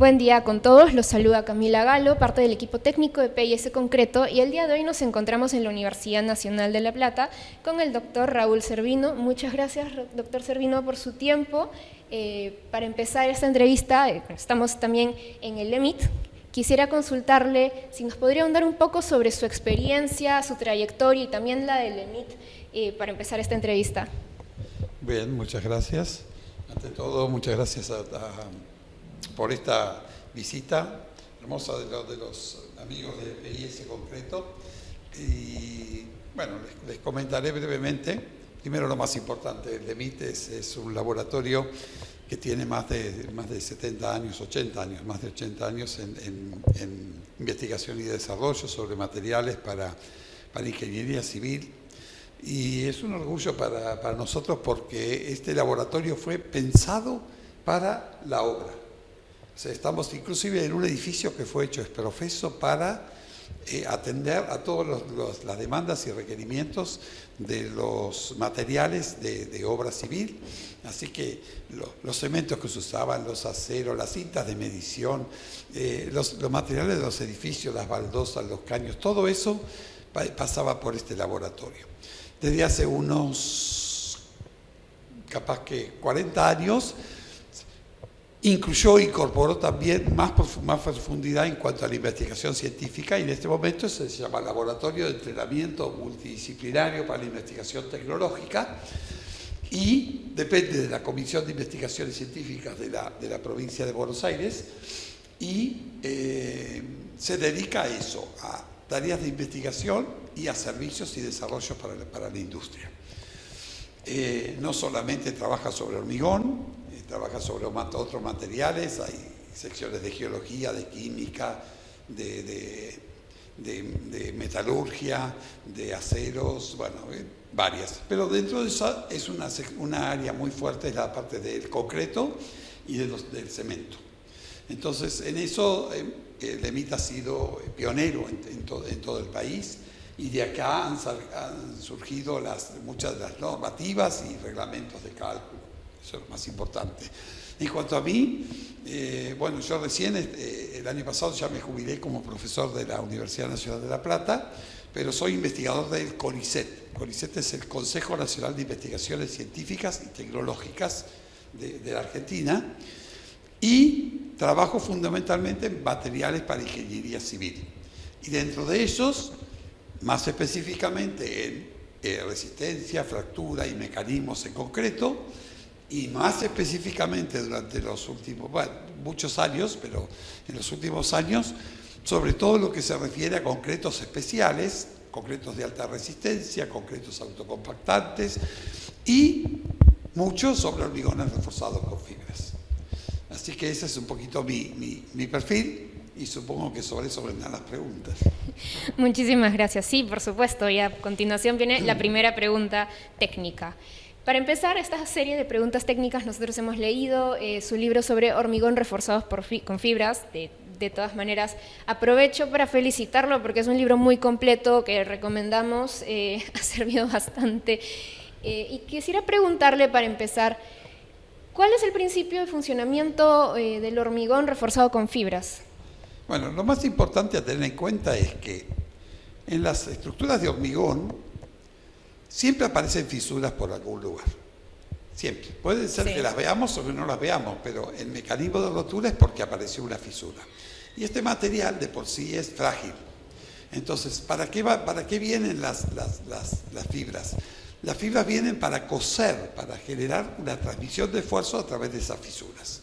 Buen día con todos, los saluda Camila Galo, parte del equipo técnico de PIS Concreto, y el día de hoy nos encontramos en la Universidad Nacional de La Plata con el doctor Raúl Servino. Muchas gracias, doctor Servino, por su tiempo. Para empezar esta entrevista, estamos también en el EMIT. Quisiera consultarle si nos podría ahondar un poco sobre su experiencia, su trayectoria y también la del EMIT para empezar esta entrevista. Bien, muchas gracias. Ante todo, muchas gracias por esta visita hermosa de los amigos de PIS Concreto. Y bueno, les comentaré brevemente. Primero, lo más importante, el EMIT es un laboratorio que tiene más de 70 años, 80 años, más de 80 años en investigación y desarrollo sobre materiales para ingeniería civil. Y es un orgullo para nosotros porque este laboratorio fue pensado para la obra. O sea, estamos inclusive en un edificio que fue hecho exprofeso para atender a todas las demandas y requerimientos de los materiales de obra civil. Así que los cementos que se usaban, los aceros, las cintas de medición, los materiales de los edificios, las baldosas, los caños, todo eso pasaba por este laboratorio. Desde hace unos, capaz que 40 años, incorporó también más profundidad en cuanto a la investigación científica, y en este momento se llama Laboratorio de Entrenamiento Multidisciplinario para la Investigación Tecnológica, y depende de la Comisión de Investigaciones Científicas de la provincia de Buenos Aires, y se dedica a eso, a tareas de investigación y a servicios y desarrollos para la industria. No solamente trabaja sobre hormigón, trabaja sobre otros materiales, hay secciones de geología, de química, de metalurgia, de aceros, bueno, varias. Pero dentro de eso es una área muy fuerte, es la parte del concreto y del cemento. Entonces, en eso el EMIT ha sido pionero en todo el país, y de acá han surgido muchas de las normativas y reglamentos de cálculo. Eso es lo más importante. En cuanto a mí, bueno, yo recién, el año pasado ya me jubilé como profesor de la Universidad Nacional de La Plata, pero soy investigador del CONICET. CONICET es el Consejo Nacional de Investigaciones Científicas y Tecnológicas de la Argentina, y trabajo fundamentalmente en materiales para ingeniería civil. Y dentro de ellos, más específicamente en resistencia, fractura y mecanismos en concreto, y más específicamente durante los últimos, bueno, muchos años, pero en los últimos años, sobre todo lo que se refiere a concretos especiales, concretos de alta resistencia, concretos autocompactantes, y mucho sobre hormigones reforzados con fibras. Así que ese es un poquito mi perfil, y supongo que sobre eso vendrán las preguntas. Muchísimas gracias. Sí, por supuesto, y a continuación viene la primera pregunta técnica. Para empezar esta serie de preguntas técnicas, nosotros hemos leído su libro sobre hormigón reforzados con fibras. De todas maneras, aprovecho para felicitarlo porque es un libro muy completo que recomendamos, ha servido bastante. Y quisiera preguntarle para empezar, ¿cuál es el principio de funcionamiento del hormigón reforzado con fibras? Bueno, lo más importante a tener en cuenta es que en las estructuras de hormigón siempre aparecen fisuras por algún lugar. Siempre. Puede ser que las veamos o que no las veamos, pero el mecanismo de rotura es porque apareció una fisura. Y este material de por sí es frágil. Entonces, ¿para qué vienen las fibras? Las fibras vienen para coser, para generar una transmisión de esfuerzo a través de esas fisuras.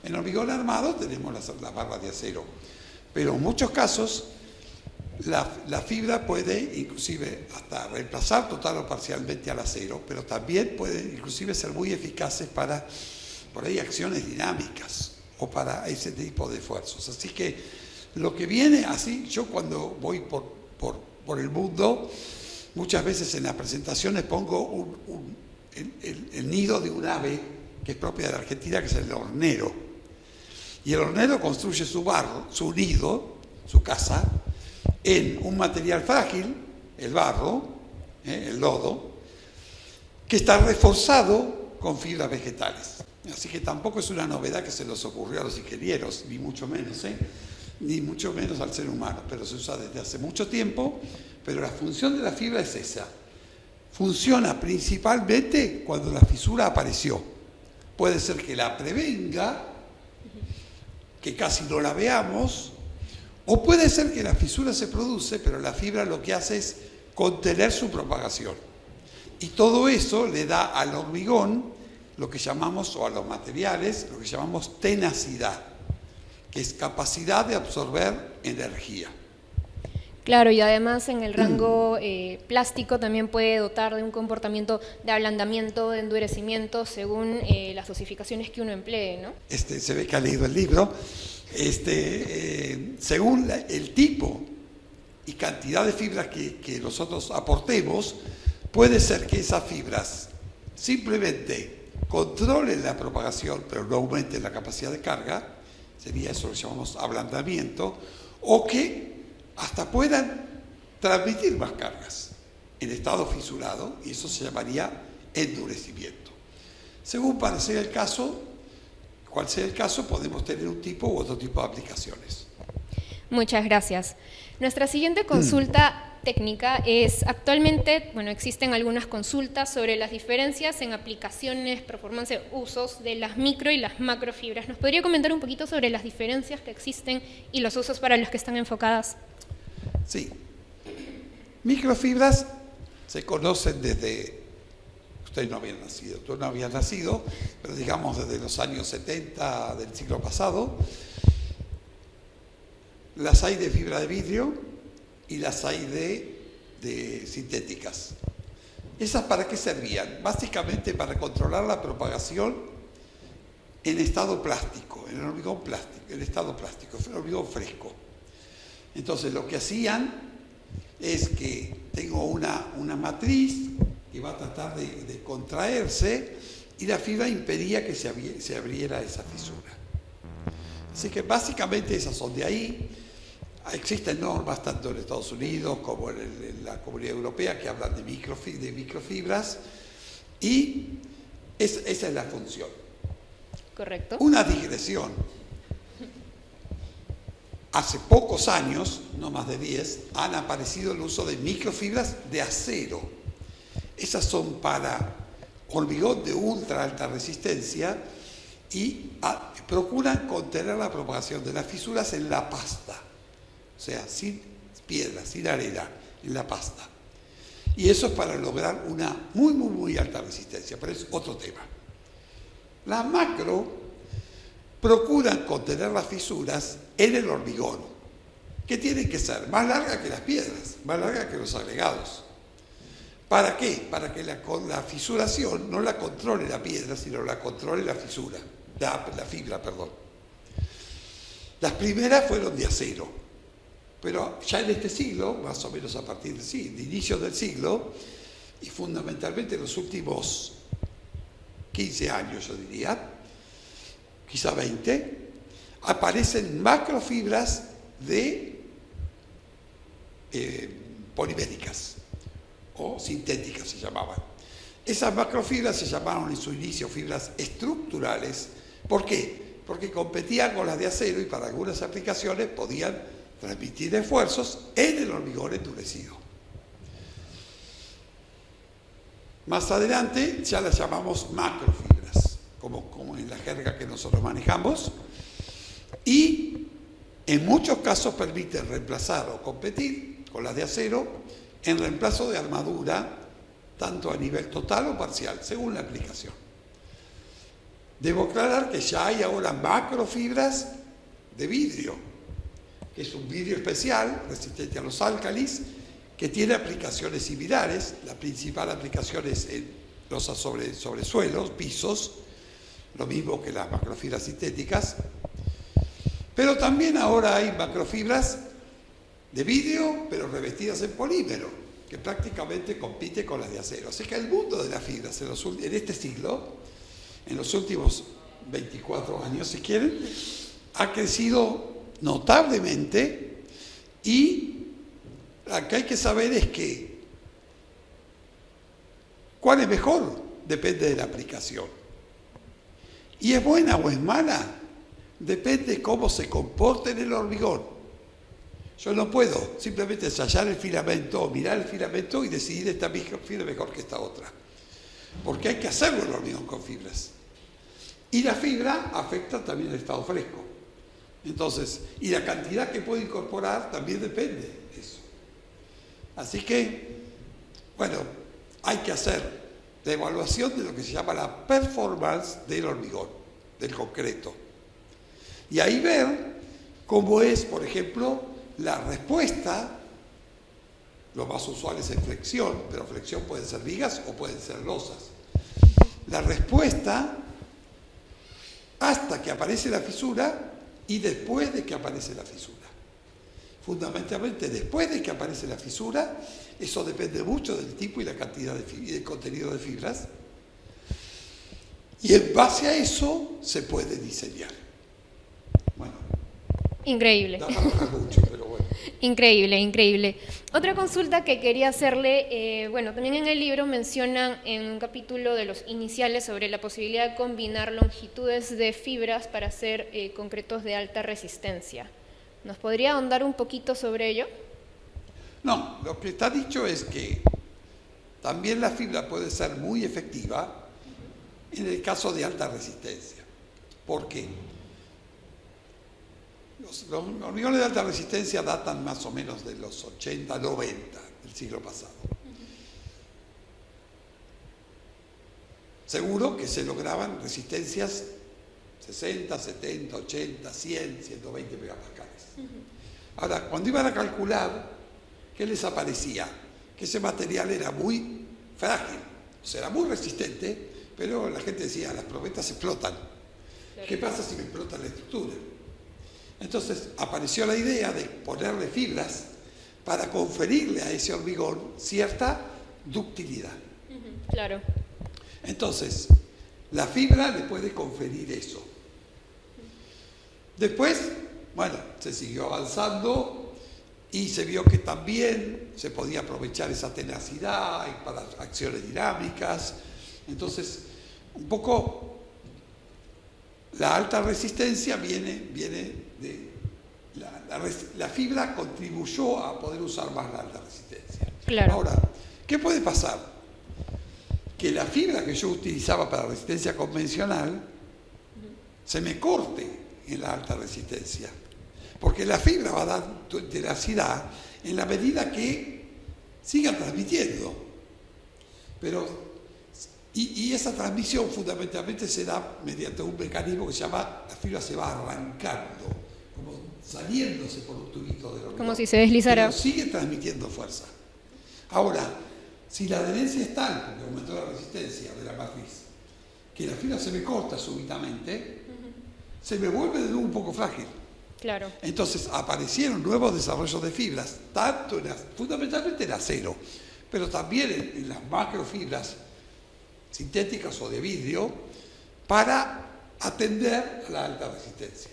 En hormigón armado tenemos las barras de acero, pero en muchos casos la fibra puede inclusive hasta reemplazar total o parcialmente al acero, pero también puede inclusive ser muy eficaces para, por ahí, acciones dinámicas o para ese tipo de esfuerzos. Así que lo que viene así, yo cuando voy por el mundo, muchas veces en las presentaciones pongo el nido de un ave que es propia de la Argentina, que es el hornero. Y el hornero construye su nido, su casa, en un material frágil, el barro, el lodo, que está reforzado con fibras vegetales. Así que tampoco es una novedad que se nos ocurrió a los ingenieros, ni mucho menos, ni mucho menos al ser humano, pero se usa desde hace mucho tiempo, pero la función de la fibra es esa. Funciona principalmente cuando la fisura apareció. Puede ser que la prevenga, que casi no la veamos, o puede ser que la fisura se produce, pero la fibra lo que hace es contener su propagación. Y todo eso le da al hormigón lo que llamamos, o a los materiales, lo que llamamos tenacidad, que es capacidad de absorber energía. Claro, y además en el rango plástico también puede dotar de un comportamiento de ablandamiento, de endurecimiento, según las dosificaciones que uno emplee, ¿no? Se ve que ha leído el libro. Según el tipo y cantidad de fibras que nosotros aportemos, puede ser que esas fibras simplemente controlen la propagación, pero no aumenten la capacidad de carga, sería eso lo que llamamos ablandamiento, o que hasta puedan transmitir más cargas en estado fisurado, y eso se llamaría endurecimiento. Según cuál sea el caso, podemos tener un tipo u otro tipo de aplicaciones. Muchas gracias. Nuestra siguiente consulta técnica es, actualmente, existen algunas consultas sobre las diferencias en aplicaciones, performance, usos de las micro y las macrofibras. ¿Nos podría comentar un poquito sobre las diferencias que existen y los usos para los que están enfocadas? Sí. Microfibras se conocen desde, usted no había nacido, tú no habías nacido, pero digamos desde los años 70 del siglo pasado. Las hay de fibra de vidrio y las hay de sintéticas. ¿Esas para qué servían? Básicamente para controlar la propagación en estado plástico, en el hormigón plástico, en estado plástico, en el hormigón fresco. Entonces lo que hacían es que tengo una matriz que va a tratar de contraerse y la fibra impedía que se abriera esa fisura. Así que básicamente esas son de ahí. Existen normas tanto en Estados Unidos como en la Comunidad Europea que hablan de microfibras y esa es la función. Correcto. Una digresión. Hace pocos años, no más de 10, han aparecido el uso de microfibras de acero. Esas son para hormigón de ultra alta resistencia y procuran contener la propagación de las fisuras en la pasta. O sea, sin piedra, sin arena, en la pasta. Y eso es para lograr una muy, muy, muy alta resistencia, pero es otro tema. Las macro procuran contener las fisuras en el hormigón, que tienen que ser más largas que las piedras, más largas que los agregados. ¿Para qué? Para que la fisuración no la controle la piedra, sino la controle la fibra. Las primeras fueron de acero. Pero ya en este siglo, más o menos a partir de inicio del siglo, y fundamentalmente en los últimos 15 años, yo diría, quizá 20, aparecen macrofibras de poliméricas o sintéticas se llamaban. Esas macrofibras se llamaron en su inicio fibras estructurales. ¿Por qué? Porque competían con las de acero y para algunas aplicaciones podían transmitir esfuerzos en el hormigón endurecido. Más adelante ya las llamamos macrofibras, como en la jerga que nosotros manejamos, y en muchos casos permiten reemplazar o competir con las de acero en reemplazo de armadura, tanto a nivel total o parcial, según la aplicación. Debo aclarar que ya hay ahora macrofibras de vidrio, que es un vidrio especial, resistente a los álcalis, que tiene aplicaciones similares. La principal aplicación es en losas sobre suelos, pisos, lo mismo que las macrofibras sintéticas. Pero también ahora hay macrofibras de vidrio, pero revestidas en polímero, que prácticamente compite con las de acero. Así que el mundo de las fibras en este siglo, en los últimos 24 años, si quieren, ha crecido notablemente, y lo que hay que saber es que cuál es mejor depende de la aplicación. ¿Y es buena o es mala? Depende cómo se comporte en el hormigón. Yo no puedo simplemente ensayar el filamento o mirar el filamento y decidir esta fibra mejor que esta otra. Porque hay que hacerlo el hormigón con fibras. Y la fibra afecta también el estado fresco. Entonces, y la cantidad que puede incorporar también depende de eso. Así que, bueno, hay que hacer la evaluación de lo que se llama la performance del hormigón, del concreto. Y ahí ver cómo es, por ejemplo, la respuesta. Lo más usual es en flexión, pero flexión pueden ser vigas o pueden ser losas. La respuesta hasta que aparece la fisura y después de que aparece la fisura. Fundamentalmente después de que aparece la fisura, eso depende mucho del tipo y la cantidad y del contenido de fibras. Y en base a eso se puede diseñar. Bueno. Increíble. Da para hablar mucho, pero bueno. Increíble, increíble. Otra consulta que quería hacerle, bueno, también en el libro mencionan en un capítulo de los iniciales sobre la posibilidad de combinar longitudes de fibras para hacer concretos de alta resistencia. ¿Nos podría ahondar un poquito sobre ello? No, lo que está dicho es que también la fibra puede ser muy efectiva en el caso de alta resistencia. ¿Por qué? Los hormigones de alta resistencia datan más o menos de los 80, 90 del siglo pasado. Seguro que se lograban resistencias 60, 70, 80, 100, 120 megapascales. Ahora, cuando iban a calcular, ¿qué les aparecía? Que ese material era muy frágil, o sea, era muy resistente, pero la gente decía, las probetas explotan. ¿Qué pasa si me explota la estructura? Entonces apareció la idea de ponerle fibras para conferirle a ese hormigón cierta ductilidad. Claro. Entonces, la fibra le puede conferir eso. Después, bueno, se siguió avanzando y se vio que también se podía aprovechar esa tenacidad para acciones dinámicas. Entonces, un poco la alta resistencia viene de la fibra contribuyó a poder usar más la alta resistencia. Claro. Ahora, ¿qué puede pasar? Que la fibra que yo utilizaba para resistencia convencional se me corte en la alta resistencia. Porque la fibra va a dar tenacidad en la medida que siga transmitiendo. Pero y esa transmisión fundamentalmente se da mediante un mecanismo que se llama, la fibra se va arrancando, como saliéndose por un tubito del hormigón. Como si se deslizara. Pero sigue transmitiendo fuerza. Ahora, si la adherencia es tal, porque aumentó la resistencia de la matriz, que la fibra se me corta súbitamente, se me vuelve de nuevo un poco frágil. Claro. Entonces aparecieron nuevos desarrollos de fibras, tanto fundamentalmente en acero, pero también en las macrofibras sintéticas o de vidrio, para atender a la alta resistencia.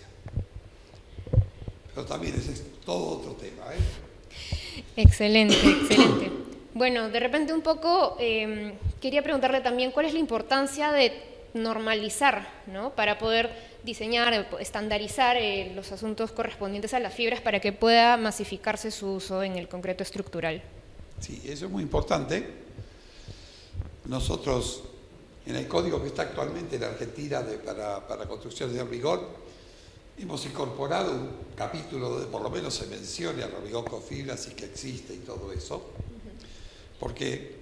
Pero también ese es todo otro tema, ¿eh? Excelente, excelente. Bueno, de repente un poco quería preguntarle también cuál es la importancia de normalizar, ¿no? Para poder diseñar, estandarizar los asuntos correspondientes a las fibras para que pueda masificarse su uso en el concreto estructural. Sí, eso es muy importante. Nosotros, en el código que está actualmente en Argentina para construcciones de hormigón, hemos incorporado un capítulo donde por lo menos se mencione al hormigón con fibras y que existe y todo eso, porque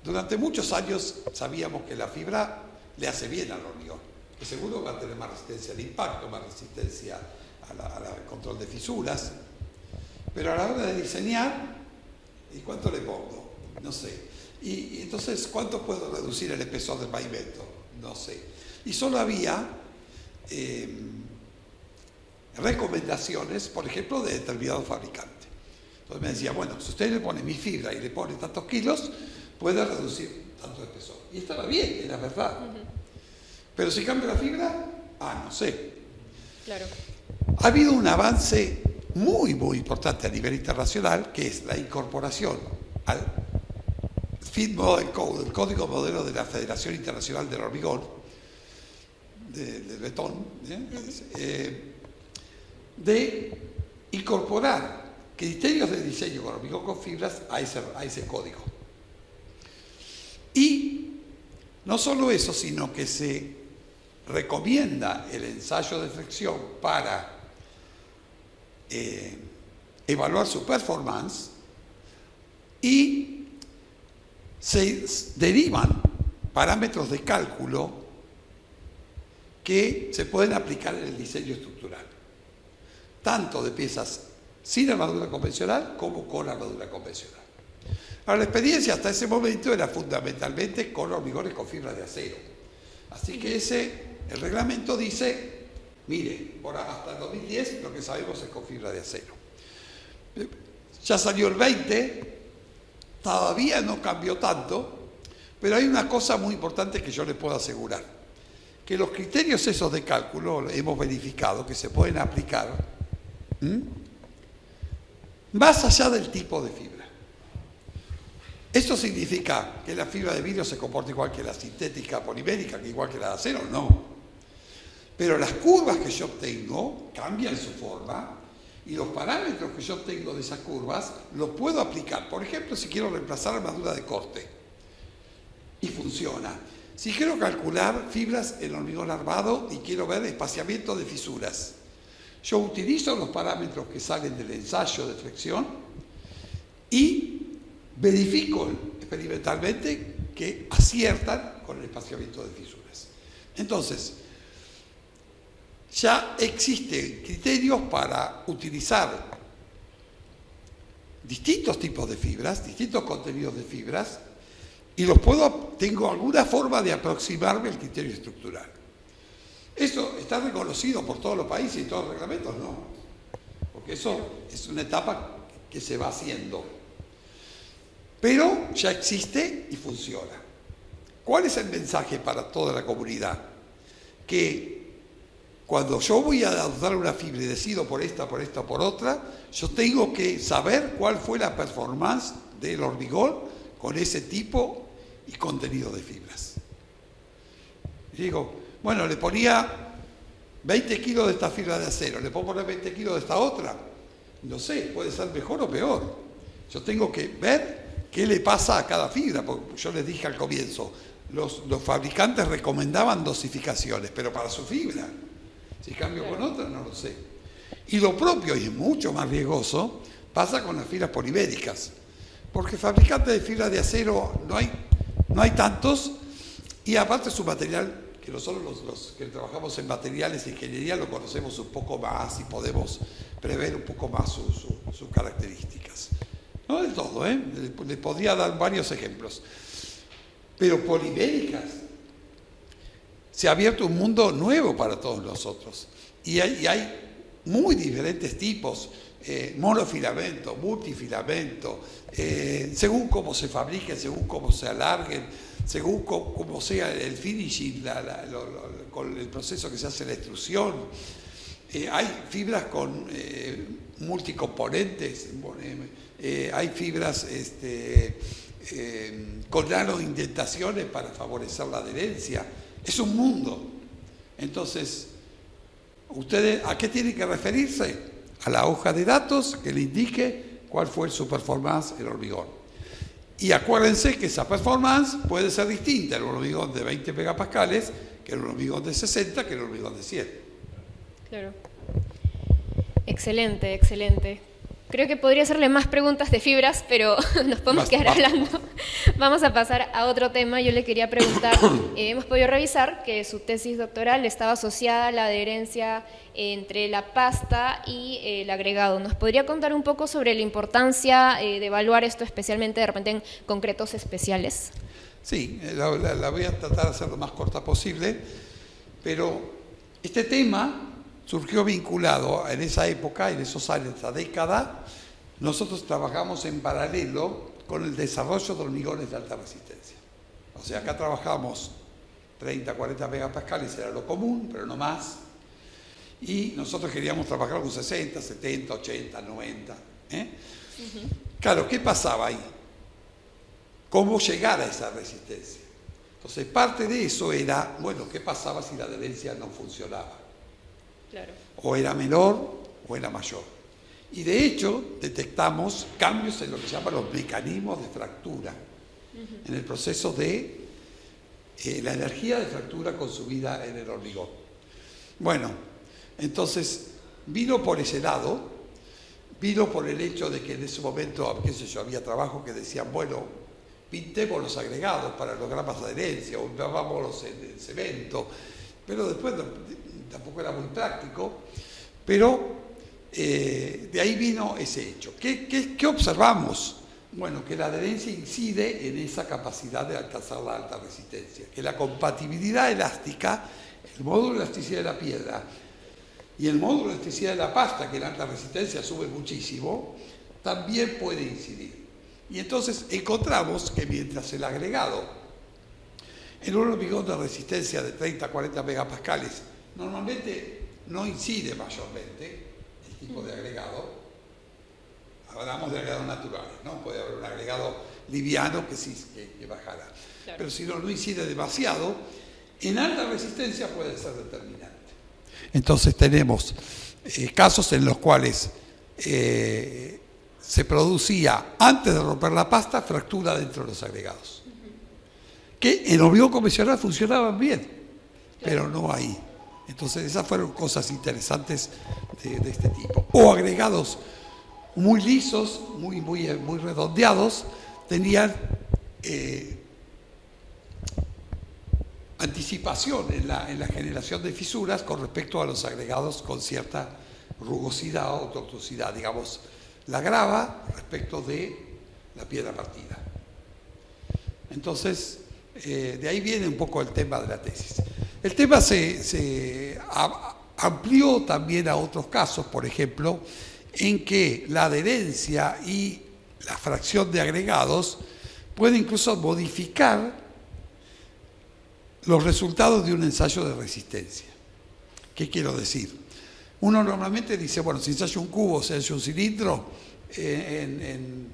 durante muchos años sabíamos que la fibra le hace bien al hormigón, que seguro va a tener más resistencia al impacto, más resistencia al control de fisuras, pero a la hora de diseñar, ¿y cuánto le pongo? No sé. Y entonces, ¿cuánto puedo reducir el espesor del pavimento? No sé. Y solo había recomendaciones, por ejemplo, de determinado fabricante. Entonces me decía, bueno, si usted le pone mi fibra y le pone tantos kilos, puede reducir tanto espesor. Y estaba bien, era verdad. Pero si cambio la fibra, no sé. Claro. Ha habido un avance muy, muy importante a nivel internacional, que es la incorporación al Fit Model Code, el código modelo de la Federación Internacional del Hormigón, del betón, de incorporar criterios de diseño con hormigón con fibras a ese código. Y no solo eso, sino que se recomienda el ensayo de flexión para evaluar su performance y se derivan parámetros de cálculo que se pueden aplicar en el diseño estructural, tanto de piezas sin armadura convencional como con armadura convencional. Ahora, la experiencia hasta ese momento era fundamentalmente con hormigones con fibra de acero. Así que el reglamento dice, mire, hasta el 2010 lo que sabemos es con fibra de acero. Ya salió el 20, todavía no cambió tanto, pero hay una cosa muy importante que yo les puedo asegurar, que los criterios esos de cálculo hemos verificado que se pueden aplicar más allá del tipo de fibra. ¿Esto significa que la fibra de vidrio se comporta igual que la sintética polimérica, que igual que la de acero? No. Pero las curvas que yo obtengo cambian su forma y los parámetros que yo obtengo de esas curvas los puedo aplicar. Por ejemplo, si quiero reemplazar armadura de corte y funciona. Si quiero calcular fibras en hormigón armado y quiero ver espaciamiento de fisuras, yo utilizo los parámetros que salen del ensayo de flexión y verifico experimentalmente que aciertan con el espaciamiento de fisuras. Entonces, ya existen criterios para utilizar distintos tipos de fibras, distintos contenidos de fibras, y tengo alguna forma de aproximarme al criterio estructural. ¿Eso está reconocido por todos los países y todos los reglamentos? No, porque eso es una etapa que se va haciendo. Pero ya existe y funciona. ¿Cuál es el mensaje para toda la comunidad? Que cuando yo voy a usar una fibra y decido por esta, por otra, yo tengo que saber cuál fue la performance del hormigón con ese tipo y contenido de fibras. Y digo, bueno, le ponía 20 kilos de esta fibra de acero, ¿le puedo poner 20 kilos de esta otra? No sé, puede ser mejor o peor. Yo tengo que ver qué le pasa a cada fibra, porque yo les dije al comienzo, los fabricantes recomendaban dosificaciones, pero para su fibra. Si cambio con otra, no lo sé. Y lo propio, y es mucho más riesgoso, pasa con las fibras poliméricas, porque fabricantes de fibra de acero no hay tantos, y aparte su material, que nosotros los que trabajamos en materiales de ingeniería lo conocemos un poco más y podemos prever un poco más sus características. No del todo, le podría dar varios ejemplos. Pero poliméricas, se ha abierto un mundo nuevo para todos nosotros. Y hay muy diferentes tipos, monofilamento, multifilamento, según cómo se fabriquen, según cómo se alarguen, según cómo sea el finishing, con el proceso que se hace la extrusión. Hay fibras con multicomponentes, hay fibras con nanoindentaciones para favorecer la adherencia. Es un mundo. Entonces, ¿ustedes a qué tienen que referirse? A la hoja de datos que le indique cuál fue su performance en hormigón. Y acuérdense que esa performance puede ser distinta en un hormigón de 20 megapascales que en un hormigón de 60 que en un hormigón de 100. Claro. Excelente, excelente. Creo que podría hacerle más preguntas de fibras, pero nos podemos quedar hablando. Vamos a pasar a otro tema. Yo le quería preguntar, hemos podido revisar que su tesis doctoral estaba asociada a la adherencia entre la pasta y el agregado. ¿Nos podría contar un poco sobre la importancia de evaluar esto, especialmente de repente en concretos especiales? Sí, la voy a tratar de hacer lo más corta posible, pero este tema surgió vinculado en esa época, en esos años, esa década. Nosotros trabajamos en paralelo con el desarrollo de hormigones de alta resistencia. O sea, acá trabajamos 30, 40 megapascales, era lo común, pero no más. Y nosotros queríamos trabajar con 60, 70, 80, 90. Claro, ¿qué pasaba ahí? ¿Cómo llegar a esa resistencia? Entonces, parte de eso era, bueno, ¿qué pasaba si la adherencia no funcionaba? Claro. O era menor o era mayor. Y de hecho, detectamos cambios en lo que se llaman los mecanismos de fractura, en el proceso de la energía de fractura consumida en el hormigón. Bueno, entonces, vino por ese lado, vino por el hecho de que en ese momento, qué sé yo, había trabajo que decían, bueno, pintemos los agregados para los gramas de adherencia, o hagámoslos en cemento, pero después tampoco era muy práctico, pero de ahí vino ese hecho. ¿Qué observamos? Bueno, que la adherencia incide en esa capacidad de alcanzar la alta resistencia, que la compatibilidad elástica, el módulo de elasticidad de la piedra y el módulo de elasticidad de la pasta, que la alta resistencia sube muchísimo, también puede incidir. Y entonces encontramos que mientras el agregado en un hormigón de resistencia de 30 a 40 megapascales normalmente no incide mayormente el tipo de agregado, hablamos de agregados naturales, ¿no? Puede haber un agregado liviano que sí que bajara. Claro. Pero si no incide demasiado, en alta resistencia puede ser determinante. Entonces tenemos casos en los cuales se producía, antes de romper la pasta, fractura dentro de los agregados. Que en hormigón convencional funcionaban bien, pero no ahí. Entonces esas fueron cosas interesantes de este tipo. O agregados muy lisos, muy redondeados, tenían anticipación en la generación de fisuras con respecto a los agregados con cierta rugosidad o tortuosidad, digamos, la grava respecto de la piedra partida. Entonces, de ahí viene un poco el tema de la tesis. El tema se amplió también a otros casos, por ejemplo, en que la adherencia y la fracción de agregados puede incluso modificar los resultados de un ensayo de resistencia. ¿Qué quiero decir? Uno normalmente dice, bueno, si ensayo un cubo, si ensayo un cilindro, en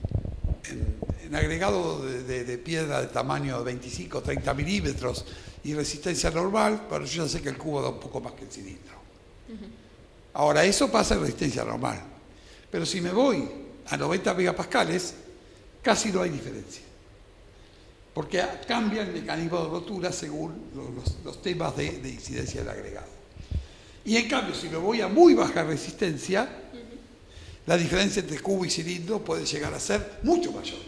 agregado de piedra de tamaño de 25 o 30 milímetros y resistencia normal, pero yo ya sé que el cubo da un poco más que el cilindro. Ahora, eso pasa en resistencia normal. Pero si me voy a 90 megapascales, casi no hay diferencia. Porque cambia el mecanismo de rotura según los temas de incidencia del agregado. Y en cambio, si me voy a muy baja resistencia, la diferencia entre cubo y cilindro puede llegar a ser mucho mayor.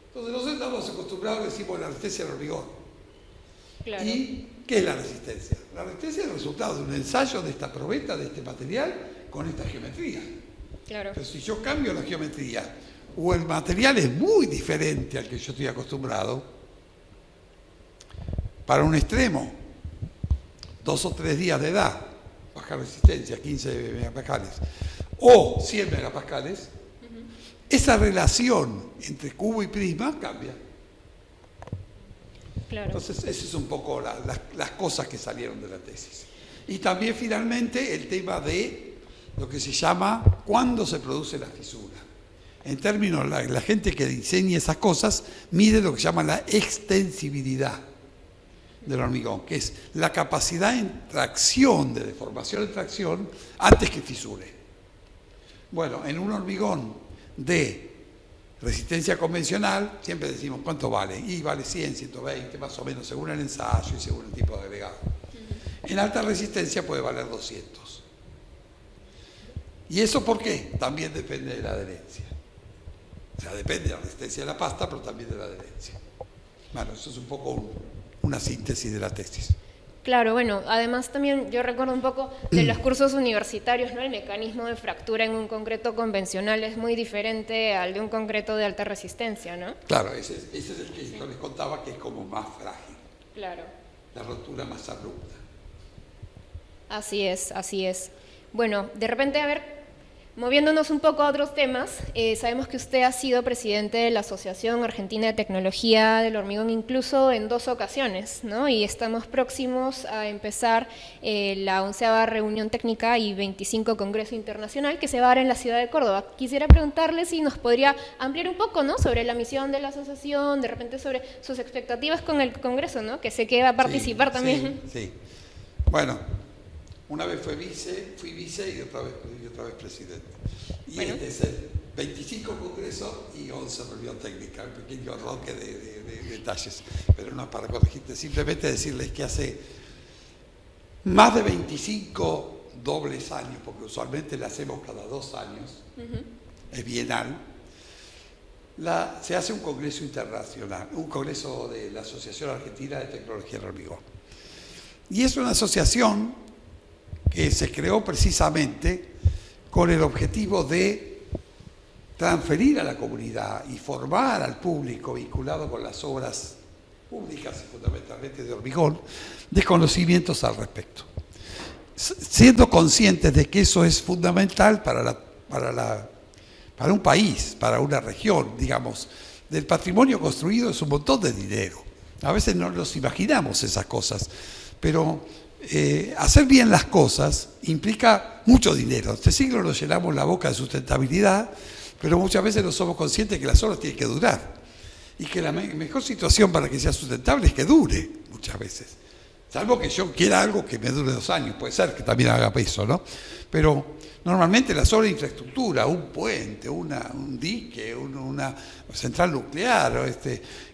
Entonces nosotros estamos acostumbrados a decir, bueno, la resistencia del hormigón. Claro. ¿Y qué es la resistencia? La resistencia es el resultado de un ensayo de esta probeta, de este material, con esta geometría. Claro. Pero si yo cambio la geometría o el material es muy diferente al que yo estoy acostumbrado, para un extremo, 2 o 3 días de edad, baja resistencia, 15 megapascales, o 100 megapascales, esa relación entre cubo y prisma cambia. Claro. Entonces, esas son un poco las cosas que salieron de la tesis. Y también, finalmente, el tema de lo que se llama cuándo se produce la fisura. En términos, la gente que diseña esas cosas mide lo que se llama la extensibilidad del hormigón, que es la capacidad en tracción, de deformación en tracción, antes que fisure. Bueno, en un hormigón de resistencia convencional, siempre decimos, ¿cuánto vale? Y vale 100, 120, más o menos, según el ensayo y según el tipo de agregado. En alta resistencia puede valer 200. ¿Y eso por qué? También depende de la adherencia. O sea, depende de la resistencia de la pasta, pero también de la adherencia. Bueno, eso es un poco una síntesis de la tesis. Claro, bueno, además también yo recuerdo un poco de los cursos universitarios, ¿no? El mecanismo de fractura en un concreto convencional es muy diferente al de un concreto de alta resistencia, ¿no? Claro, ese es el que yo les contaba, que es como más frágil. Claro. La rotura más abrupta. Así es, así es. Bueno, de repente, a ver, Moviéndonos un poco a otros temas, sabemos que usted ha sido presidente de la Asociación Argentina de Tecnología del Hormigón incluso en 2 ocasiones, ¿no? Y estamos próximos a empezar la 11ª reunión técnica y 25 Congreso Internacional que se va a dar en la ciudad de Córdoba. Quisiera preguntarle si nos podría ampliar un poco, ¿no?, sobre la misión de la asociación, de repente sobre sus expectativas con el Congreso, ¿no?, que sé que va a participar también. Sí. Bueno, una vez fui vice y otra vez presidente. Y bueno, este es el 25 Congreso y 11 reunión técnica, un pequeño roque de detalles, pero no es para corregirte, simplemente decirles que hace más de 25 dobles años, porque usualmente le hacemos cada 2 años, es bienal, se hace un congreso internacional, un congreso de la Asociación Argentina de Tecnología del Hormigón. Y es una asociación que se creó precisamente con el objetivo de transferir a la comunidad y formar al público vinculado con las obras públicas y fundamentalmente de hormigón, de conocimientos al respecto. Siendo conscientes de que eso es fundamental para un país, para una región, digamos, del patrimonio construido es un montón de dinero. A veces no nos imaginamos esas cosas, pero hacer bien las cosas implica mucho dinero. Este siglo nos llenamos la boca de sustentabilidad, pero muchas veces no somos conscientes que las obras tienen que durar y que la mejor situación para que sea sustentable es que dure muchas veces. Salvo que yo quiera algo que me dure 2 años, puede ser que también haga peso, ¿no? Pero normalmente las obras de infraestructura, un puente, un dique, una central nuclear,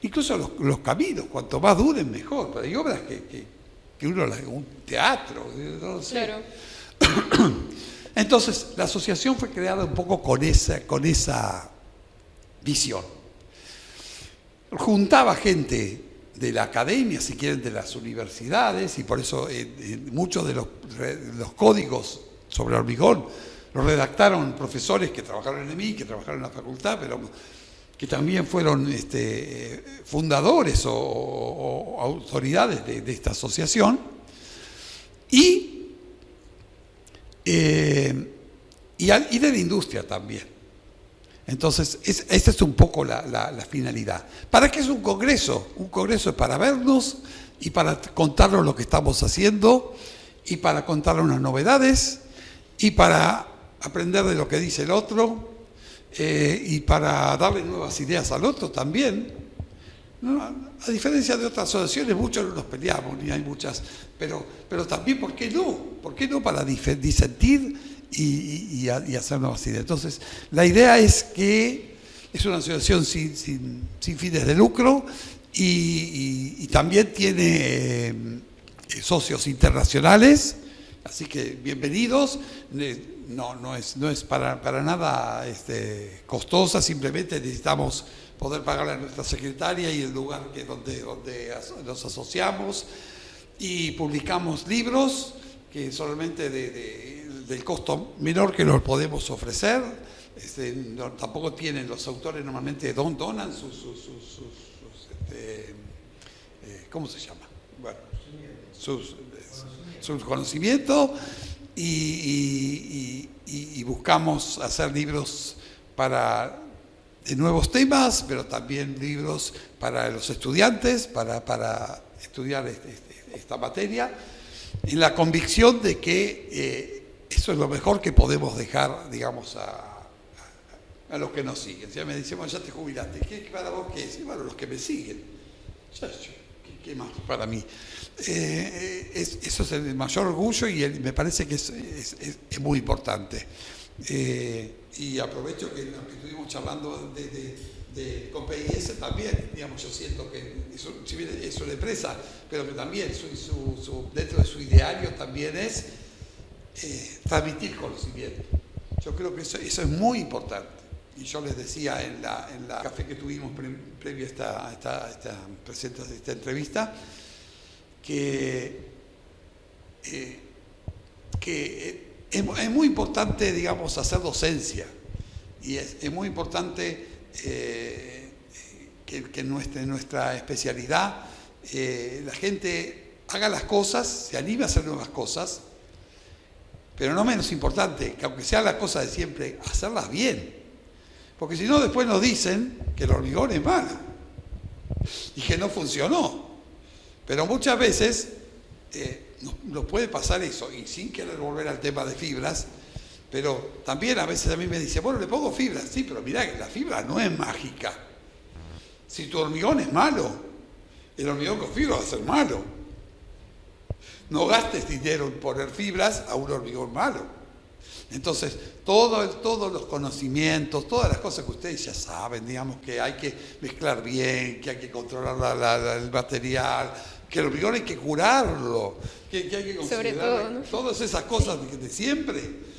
incluso los caminos, cuanto más duren mejor. Pero hay obras que un teatro, no lo sé. Claro. Entonces, la asociación fue creada un poco con esa visión. Juntaba gente de la academia, si quieren, de las universidades, y por eso muchos de los códigos sobre hormigón los redactaron profesores que trabajaron en el EMI, que trabajaron en la facultad, pero que también fueron fundadores o autoridades de esta asociación, y de la industria también. Entonces, esta es un poco la finalidad. ¿Para qué es un congreso? Un congreso es para vernos y para contarnos lo que estamos haciendo y para contarnos unas novedades y para aprender de lo que dice el otro, y para darle nuevas ideas al otro también, ¿no? A diferencia de otras asociaciones, muchos no nos peleamos, ni hay muchas, pero también, ¿por qué no? ¿Por qué no para disentir y hacer nuevas ideas? Entonces, la idea es que es una asociación sin fines de lucro y también tiene socios internacionales, así que bienvenidos. No es para nada costosa, simplemente necesitamos poder pagarle a nuestra secretaria y el lugar donde nos asociamos, y publicamos libros que solamente del costo menor que nos podemos ofrecer. Tampoco tienen los autores, normalmente donan ¿cómo se llama? Bueno, sus conocimientos. Y buscamos hacer libros de nuevos temas, pero también libros para los estudiantes, para estudiar esta materia, en la convicción de que eso es lo mejor que podemos dejar, digamos, a los que nos siguen. Ya me dicen, bueno, ya te jubilaste, ¿qué para vos qué es? Y bueno, los que me siguen. ¿Qué más para mí? Eso es el mayor orgullo y me parece que es muy importante. Y aprovecho que estuvimos charlando con PIS también, digamos, yo siento que si bien es una empresa, pero que también dentro de su ideario también es transmitir conocimiento. Yo creo que eso es muy importante. Y yo les decía en la café que tuvimos previo a esta entrevista, que es muy importante, digamos, hacer docencia, y es muy importante que en nuestra especialidad la gente haga las cosas, se anime a hacer nuevas cosas, pero no menos importante, que aunque sea la cosa de siempre, hacerlas bien. Porque si no, después nos dicen que el hormigón es malo y que no funcionó. Pero muchas veces nos puede pasar eso, y sin querer volver al tema de fibras, pero también a veces a mí me dicen, bueno, le pongo fibras. Sí, pero mirá, la fibra no es mágica. Si tu hormigón es malo, el hormigón con fibra va a ser malo. No gastes dinero en poner fibras a un hormigón malo. Entonces, todos los conocimientos, todas las cosas que ustedes ya saben, digamos que hay que mezclar bien, que hay que controlar el material, que el hormigón hay que curarlo, que hay que considerar sobre todo, ¿no? Todas esas cosas de siempre.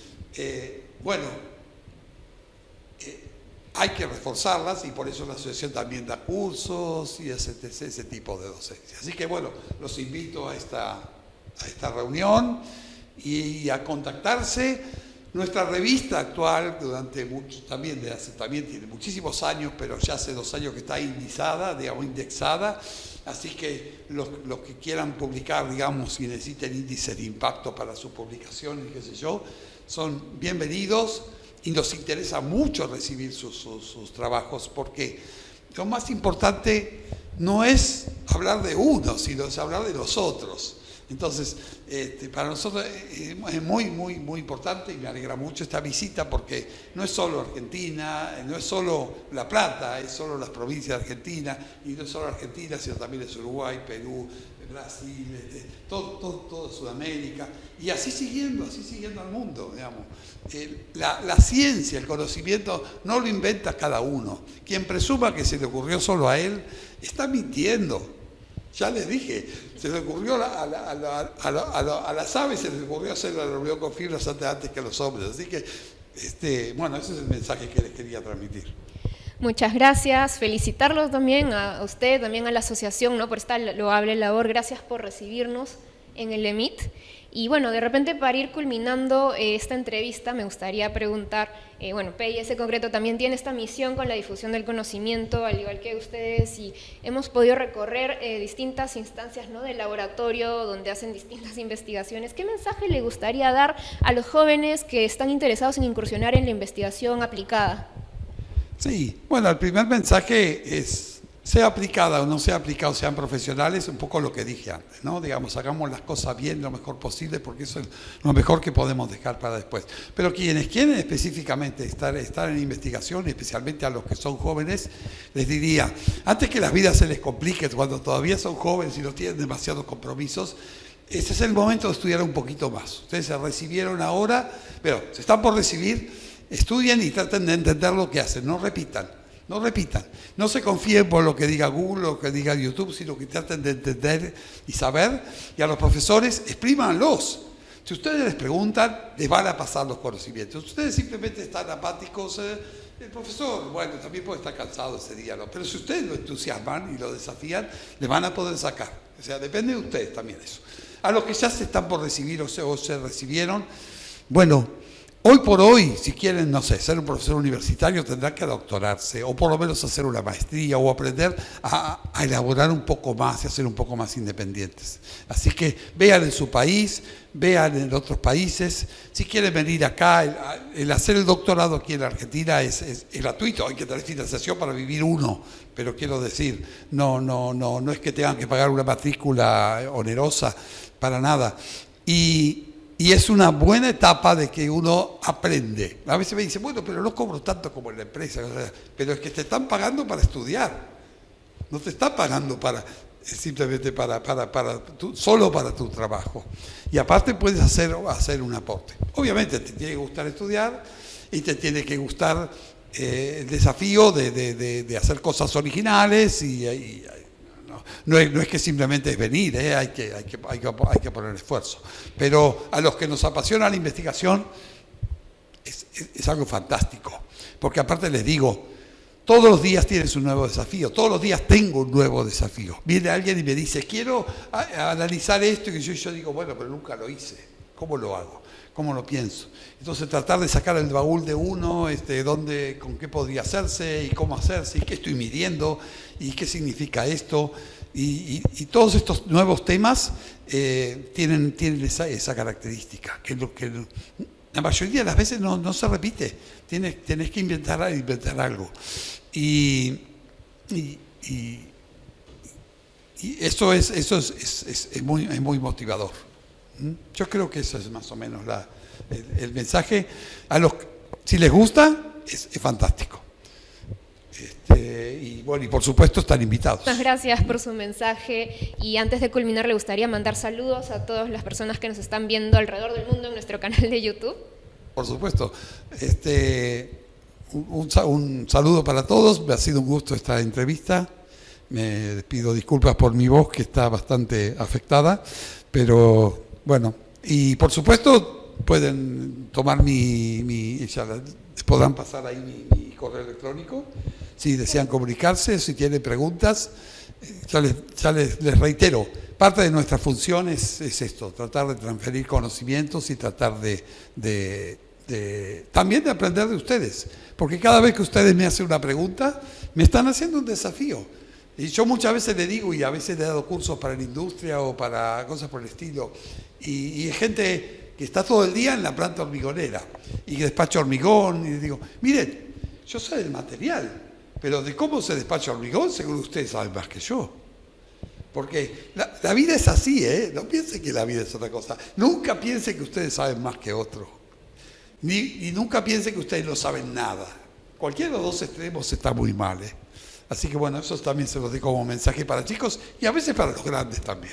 Hay que reforzarlas, y por eso la asociación también da cursos y ese tipo de docencia. Así que bueno, los invito a esta reunión y a contactarse. Nuestra revista actual, también tiene muchísimos años, pero ya hace 2 años que está indexada, así que los que quieran publicar, digamos, y necesiten índice de impacto para su publicación y qué sé yo, son bienvenidos, y nos interesa mucho recibir sus trabajos, porque lo más importante no es hablar de uno, sino es hablar de los otros. Entonces, para nosotros es muy, muy, muy importante, y me alegra mucho esta visita, porque no es solo Argentina, no es solo La Plata, es solo las provincias de Argentina, y no es solo Argentina, sino también es Uruguay, Perú, Brasil, todo Sudamérica, y así siguiendo al mundo, digamos. La ciencia, el conocimiento, no lo inventa cada uno. Quien presuma que se le ocurrió solo a él, está mintiendo. Ya les dije, se le ocurrió a las aves, se les ocurrió hacer la hormigón con fibras antes que a los hombres. Así que, bueno, ese es el mensaje que les quería transmitir. Muchas gracias, felicitarlos también a usted, también a la asociación, ¿no?, por esta loable labor. Gracias por recibirnos en el EMIT. Y bueno, de repente, para ir culminando esta entrevista, me gustaría preguntar, PIS concreto también tiene esta misión con la difusión del conocimiento, al igual que ustedes, y hemos podido recorrer distintas instancias, ¿no?, del laboratorio, donde hacen distintas investigaciones. ¿Qué mensaje le gustaría dar a los jóvenes que están interesados en incursionar en la investigación aplicada? Sí, bueno, el primer mensaje es, sea aplicada o no sea aplicada, sean profesionales, un poco lo que dije antes, ¿no? Digamos, hagamos las cosas bien lo mejor posible, porque eso es lo mejor que podemos dejar para después. Pero quienes quieren específicamente estar en investigación, especialmente a los que son jóvenes, les diría, antes que las vidas se les complique, cuando todavía son jóvenes y no tienen demasiados compromisos, ese es el momento de estudiar un poquito más. Ustedes se recibieron ahora, pero se están por recibir, estudien y traten de entender lo que hacen, no repitan. No se confíen por lo que diga Google o lo que diga YouTube, sino que traten de entender y saber. Y a los profesores, exprímanlos. Si ustedes les preguntan, les van a pasar los conocimientos. Si ustedes simplemente están apáticos, el profesor, bueno, también puede estar cansado ese día, ¿no? Pero si ustedes lo entusiasman y lo desafían, le van a poder sacar. O sea, depende de ustedes también eso. A los que ya se están por recibir o se recibieron, bueno, hoy por hoy, si quieren, no sé, ser un profesor universitario, tendrán que doctorarse, o por lo menos hacer una maestría, o aprender a elaborar un poco más y a ser un poco más independientes. Así que vean en su país, vean en otros países. Si quieren venir acá, el hacer el doctorado aquí en Argentina es gratuito, hay que tener financiación para vivir uno, pero quiero decir, no es que tengan que pagar una matrícula onerosa, para nada. Y es una buena etapa de que uno aprende. A veces me dicen, bueno, pero no cobro tanto como en la empresa. Pero es que te están pagando para estudiar. No te están pagando simplemente solo para tu trabajo. Y aparte puedes hacer un aporte. Obviamente te tiene que gustar estudiar y te tiene que gustar el desafío de hacer cosas originales y no es que simplemente es venir, hay que poner esfuerzo. Pero a los que nos apasiona la investigación es algo fantástico, porque aparte les digo, todos los días tienes un nuevo desafío, todos los días tengo un nuevo desafío. Viene alguien y me dice, quiero analizar esto, y yo digo, bueno, pero nunca lo hice, ¿cómo lo hago? ¿Cómo lo pienso? Entonces tratar de sacar el baúl de uno, con qué podría hacerse y cómo hacerse y qué estoy midiendo y qué significa esto. Y todos estos nuevos temas tienen esa característica, que la mayoría de las veces no se repite. Tenés que inventar algo. Y eso es muy motivador. Yo creo que eso es más o menos el mensaje. Si les gusta, es fantástico. Y por supuesto están invitados. Muchas gracias por su mensaje, y antes de culminar le gustaría mandar saludos a todas las personas que nos están viendo alrededor del mundo en nuestro canal de YouTube. Por supuesto. Un saludo para todos. Me ha sido un gusto esta entrevista. Me pido disculpas por mi voz, que está bastante afectada, pero bueno, y por supuesto pueden tomar podrán pasar ahí mi correo electrónico si desean comunicarse, si tienen preguntas. Ya les reitero, parte de nuestra función es esto, tratar de transferir conocimientos y tratar también de aprender de ustedes, porque cada vez que ustedes me hacen una pregunta, me están haciendo un desafío. Y yo muchas veces le digo, y a veces le he dado cursos para la industria o para cosas por el estilo, y hay gente que está todo el día en la planta hormigonera y que despacha hormigón, y les digo, miren, yo sé del material, pero de cómo se despacha hormigón, seguro ustedes saben más que yo. Porque la vida es así, no piensen que la vida es otra cosa. Nunca piensen que ustedes saben más que otros. Y nunca piensen que ustedes no saben nada. Cualquiera de los dos extremos está muy mal, Así que bueno, eso también se los doy como mensaje para chicos y a veces para los grandes también.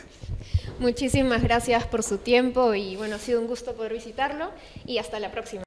Muchísimas gracias por su tiempo y bueno, ha sido un gusto poder visitarlo y hasta la próxima.